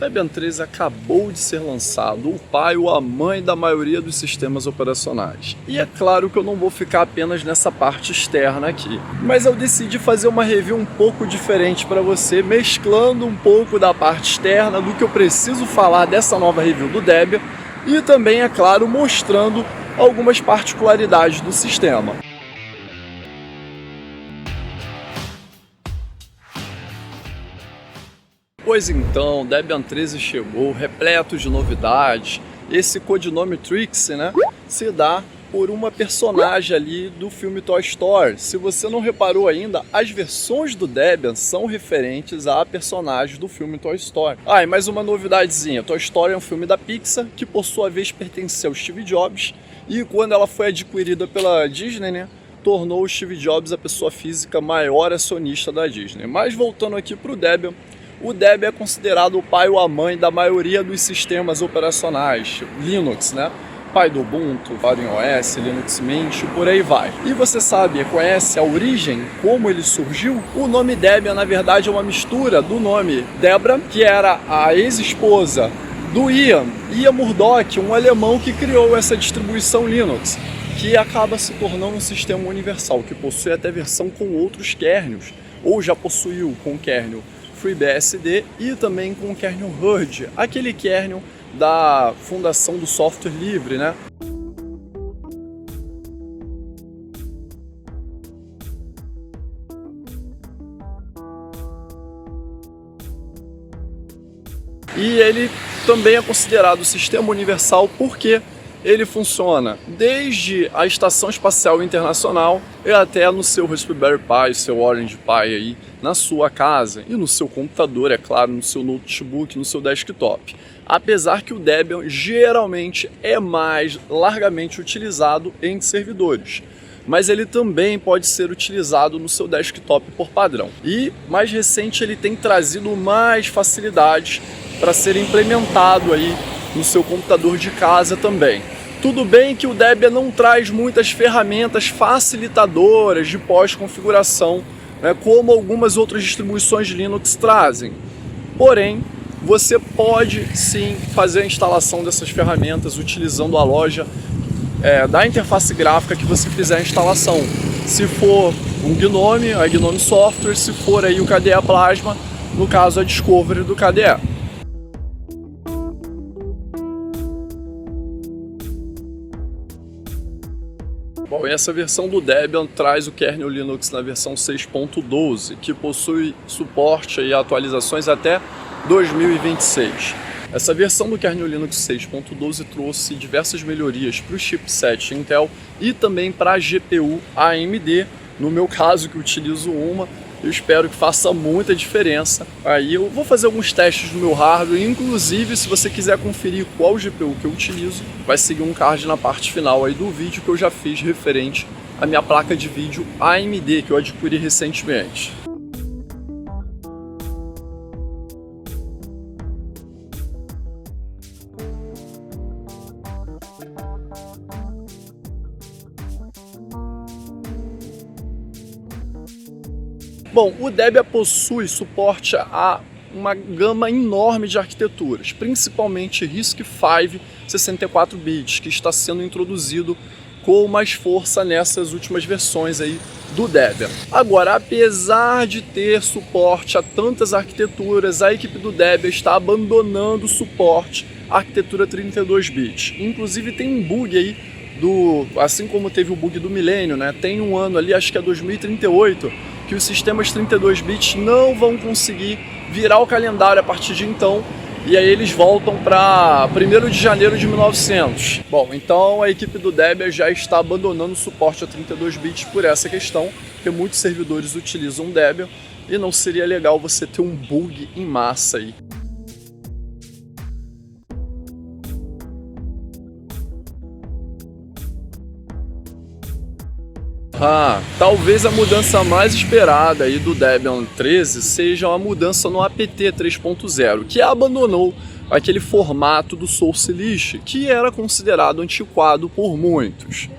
Debian 13 acabou de ser lançado, o pai ou a mãe da maioria dos sistemas operacionais. E é claro que eu não vou ficar apenas nessa parte externa aqui, mas eu decidi fazer uma review um pouco diferente para você, mesclando um pouco da parte externa do que eu preciso falar dessa nova review do Debian e também, é claro, mostrando algumas particularidades do sistema. Pois então, Debian 13 chegou, repleto de novidades. Esse codinome Trixie, né, se dá por uma personagem ali do filme Toy Story. Se você não reparou ainda, as versões do Debian são referentes a personagens do filme Toy Story. E mais uma novidadezinha. Toy Story é um filme da Pixar, que por sua vez pertenceu ao Steve Jobs, e quando ela foi adquirida pela Disney, né, tornou o Steve Jobs a pessoa física maior acionista da Disney. Mas voltando aqui para o Debian, o Debian é considerado o pai ou a mãe da maioria dos sistemas operacionais, Linux, né? Pai do Ubuntu, OS, Linux Mint, por aí vai. E você conhece a origem, como ele surgiu? O nome Debian, na verdade, é uma mistura do nome Debra, que era a ex-esposa do Ian Murdoch, um alemão que criou essa distribuição Linux, que acaba se tornando um sistema universal, que possui até versão com outros kernels, ou já possuiu com o kernel FreeBSD e também com o kernel Hurd, aquele kernel da Fundação do Software Livre, né? E ele também é considerado sistema universal porque ele funciona desde a Estação Espacial Internacional e até no seu Raspberry Pi, seu Orange Pi aí na sua casa e no seu computador, é claro, no seu notebook, no seu desktop. Apesar que o Debian geralmente é mais largamente utilizado em servidores, mas ele também pode ser utilizado no seu desktop por padrão. E mais recente ele tem trazido mais facilidades para ser implementado aí no seu computador de casa também. Tudo bem que o Debian não traz muitas ferramentas facilitadoras de pós-configuração, né, como algumas outras distribuições de Linux trazem. Porém, você pode sim fazer a instalação dessas ferramentas utilizando a loja da interface gráfica que você fizer a instalação. Se for um Gnome, a Gnome Software, se for aí o KDE Plasma, no caso a Discovery do KDE. Bom, e essa versão do Debian traz o kernel Linux na versão 6.12, que possui suporte e atualizações até 2026. Essa versão do kernel Linux 6.12 trouxe diversas melhorias para o chipset Intel e também para a GPU AMD. No meu caso, que utilizo uma, eu espero que faça muita diferença. Aí eu vou fazer alguns testes no meu hardware, inclusive se você quiser conferir qual GPU que eu utilizo, vai seguir um card na parte final aí do vídeo que eu já fiz referente à minha placa de vídeo AMD que eu adquiri recentemente. Bom, o Debian possui suporte a uma gama enorme de arquiteturas, principalmente RISC-V 64 bits, que está sendo introduzido com mais força nessas últimas versões aí do Debian. Agora, apesar de ter suporte a tantas arquiteturas, a equipe do Debian está abandonando o suporte à arquitetura 32 bits. Inclusive tem um bug aí, assim como teve o bug do milênio, né? Tem um ano ali, acho que é 2038, que os sistemas 32 bits não vão conseguir virar o calendário a partir de então, e aí eles voltam para 1º de janeiro de 1900. Bom, então a equipe do Debian já está abandonando o suporte a 32 bits por essa questão, porque muitos servidores utilizam Debian e não seria legal você ter um bug em massa aí. Talvez a mudança mais esperada aí do Debian 13 seja a mudança no apt 3.0, que abandonou aquele formato do source list, que era considerado antiquado por muitos.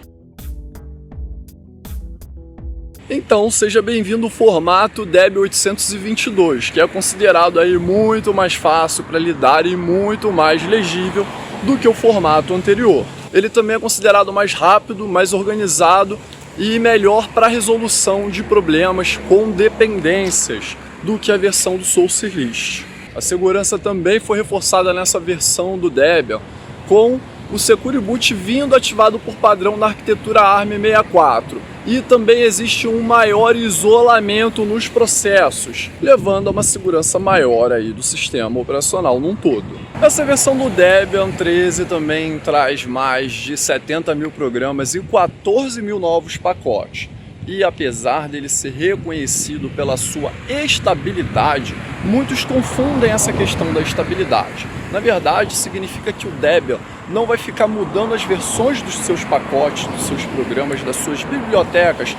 Então seja bem-vindo ao formato Debian 822, que é considerado aí muito mais fácil para lidar e muito mais legível do que o formato anterior. Ele também é considerado mais rápido, mais organizado e melhor para a resolução de problemas com dependências do que a versão do Source List. A segurança também foi reforçada nessa versão do Debian, com o Secure Boot vindo ativado por padrão na arquitetura ARM64. E também existe um maior isolamento nos processos, levando a uma segurança maior aí do sistema operacional num todo. Essa versão do Debian 13 também traz mais de 70 mil programas e 14 mil novos pacotes. E apesar dele ser reconhecido pela sua estabilidade, muitos confundem essa questão da estabilidade. Na verdade, significa que o Debian não vai ficar mudando as versões dos seus pacotes, dos seus programas, das suas bibliotecas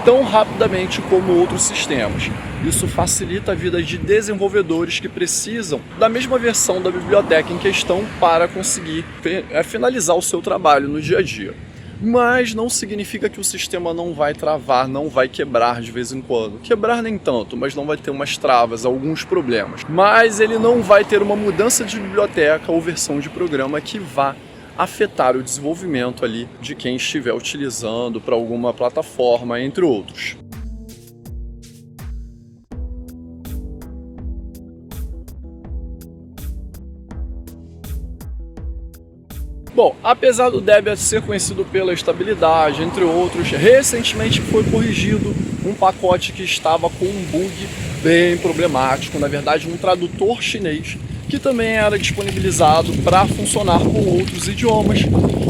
tão rapidamente como outros sistemas. Isso facilita a vida de desenvolvedores que precisam da mesma versão da biblioteca em questão para conseguir finalizar o seu trabalho no dia a dia. Mas não significa que o sistema não vai travar, não vai quebrar de vez em quando. Quebrar nem tanto, mas não vai ter umas travas, alguns problemas. Mas ele não vai ter uma mudança de biblioteca ou versão de programa que vá afetar o desenvolvimento ali de quem estiver utilizando para alguma plataforma, entre outros. Bom, apesar do Debian ser conhecido pela estabilidade, entre outros, recentemente foi corrigido um pacote que estava com um bug bem problemático, na verdade um tradutor chinês, que também era disponibilizado para funcionar com outros idiomas,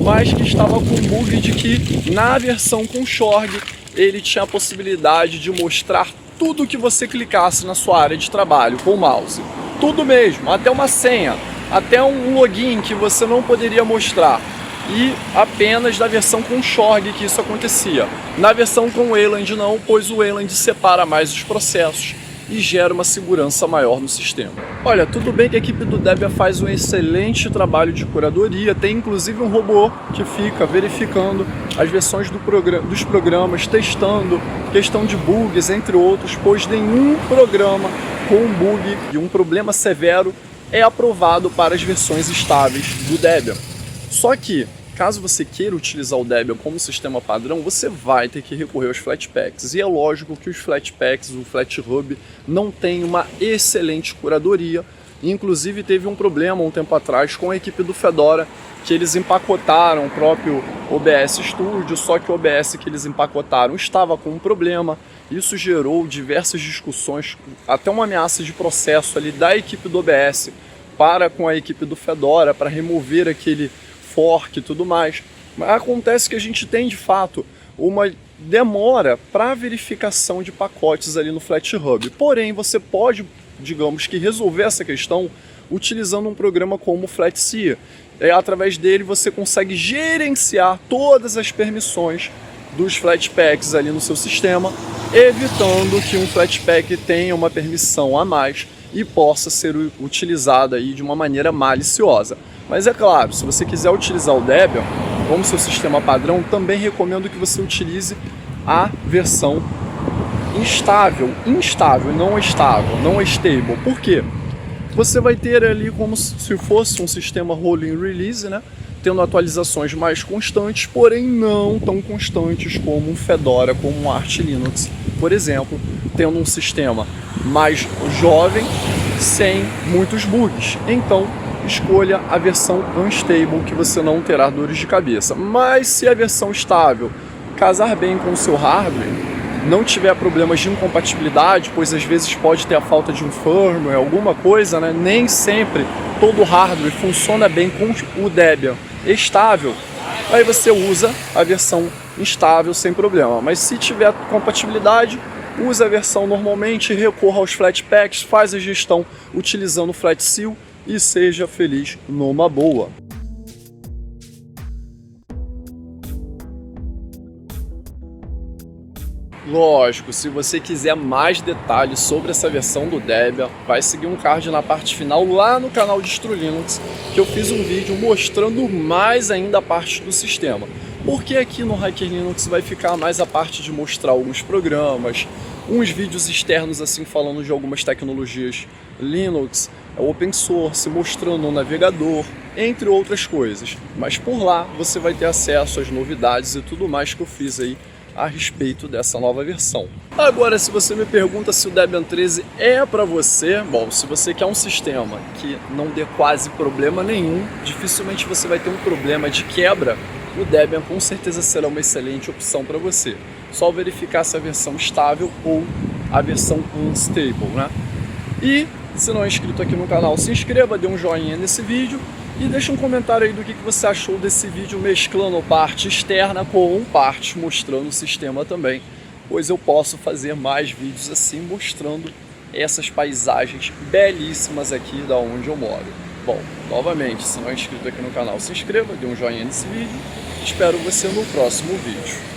mas que estava com um bug de que na versão com Xorg ele tinha a possibilidade de mostrar tudo que você clicasse na sua área de trabalho com o mouse. Tudo mesmo, até uma senha. Até um login que você não poderia mostrar, e apenas da versão com Xorg que isso acontecia. Na versão com Wayland não, pois o Wayland separa mais os processos e gera uma segurança maior no sistema. Olha, tudo bem que a equipe do Debian faz um excelente trabalho de curadoria, tem inclusive um robô que fica verificando as versões dos programas, testando questão de bugs, entre outros, pois nenhum programa com um bug e um problema severo é aprovado para as versões estáveis do Debian. Só que, caso você queira utilizar o Debian como sistema padrão, você vai ter que recorrer aos Flatpaks. E é lógico que os Flatpaks, o FlatHub, não tem uma excelente curadoria. Inclusive teve um problema um tempo atrás com a equipe do Fedora, que eles empacotaram o próprio OBS Studio, só que o OBS que eles empacotaram estava com um problema. Isso gerou diversas discussões, até uma ameaça de processo ali da equipe do OBS para com a equipe do Fedora, para remover aquele fork e tudo mais. Mas acontece que a gente tem de fato uma demora para verificação de pacotes ali no FlatHub. Porém, você pode, digamos que, resolver essa questão utilizando um programa como o Flatc. Através dele você consegue gerenciar todas as permissões dos Flatpaks ali no seu sistema, evitando que um Flatpak tenha uma permissão a mais e possa ser utilizada aí de uma maneira maliciosa. Mas é claro, se você quiser utilizar o Debian como seu sistema padrão, também recomendo que você utilize a versão instável, não estável, não stable. Por quê? Você vai ter ali como se fosse um sistema rolling release, né? Tendo atualizações mais constantes, porém não tão constantes como um Fedora, como um Arch Linux, por exemplo, tendo um sistema mais jovem, sem muitos bugs. Então, escolha a versão unstable, que você não terá dores de cabeça. Mas se a versão estável casar bem com o seu hardware, não tiver problemas de incompatibilidade, pois às vezes pode ter a falta de um firmware, alguma coisa, né? Nem sempre todo hardware funciona bem com o Debian estável, aí você usa a versão instável sem problema. Mas se tiver compatibilidade, usa a versão normalmente, recorra aos Flatpaks, faz a gestão utilizando o FlatSeal e seja feliz numa boa. Lógico, se você quiser mais detalhes sobre essa versão do Debian, vai seguir um card na parte final lá no canal Distro Linux, que eu fiz um vídeo mostrando mais ainda a parte do sistema. Porque aqui no Hacker Linux vai ficar mais a parte de mostrar alguns programas, uns vídeos externos assim falando de algumas tecnologias Linux, open source, mostrando um navegador, entre outras coisas. Mas por lá você vai ter acesso às novidades e tudo mais que eu fiz aí a respeito dessa nova versão. Agora, se você me pergunta se o Debian 13 é para você, bom, se você quer um sistema que não dê quase problema nenhum, dificilmente você vai ter um problema de quebra, o Debian com certeza será uma excelente opção para você. Só verificar se a versão estável ou a versão unstable, né? E se não é inscrito aqui no canal, se inscreva, dê um joinha nesse vídeo e deixa um comentário aí do que você achou desse vídeo mesclando parte externa com parte mostrando o sistema também, pois eu posso fazer mais vídeos assim mostrando essas paisagens belíssimas aqui da onde eu moro. Bom, novamente, se não é inscrito aqui no canal, se inscreva, dê um joinha nesse vídeo. Espero você no próximo vídeo.